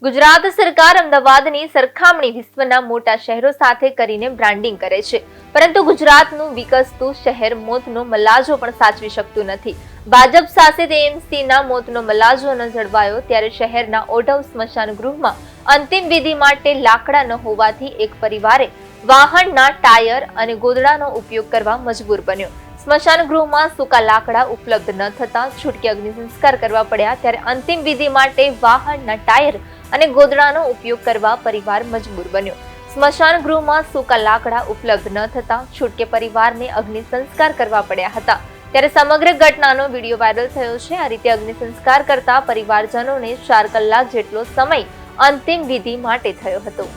ગુજરાત સરકાર અમદાવાદની સરખામણી વિશ્વના મોટા શહેરો સાથે કરીને બ્રાન્ડિંગ કરે છે, પરંતુ ગુજરાતનું વિકસતું શહેર મોતનો મલાજો પણ સાચવી શકતું નથી. ભાજપ શાસિત એએમસીના મોતનો મલાજો ન જળવાયો ત્યારે શહેરના ઓઢવ સ્મશાન ગૃહમાં અંતિમ વિધિ માટે લાકડા ન હોવાથી એક પરિવારે વાહનના ટાયર અને ગોદડાનો ઉપયોગ કરવા મજબૂર બન્યો. સ્મશાન ગૃહમાં સૂકા લાકડા ઉપલબ્ધ ન થતા છૂટકે અગ્નિ સંસ્કાર કરવા પડ્યા ત્યારે અંતિમ વિધિ માટે વાહનના ટાયર અને ગોદડાનો ઉપયોગ કરવા પરિવાર મજબૂર બન્યો. સ્મશાન ગૃહમાં સૂકા લાકડા ઉપલબ્ધ ન થતા છૂટકે પરિવારને અગ્નિ સંસ્કાર કરવા પડ્યા હતા. ત્યારે સમગ્ર ઘટનાનો વિડીયો વાયરલ થયો છે. આ રીતે અગ્નિ સંસ્કાર કરતા પરિવારજનોને 4 કલાક જેટલો સમય અંતિમ વિધિ માટે થયો હતો.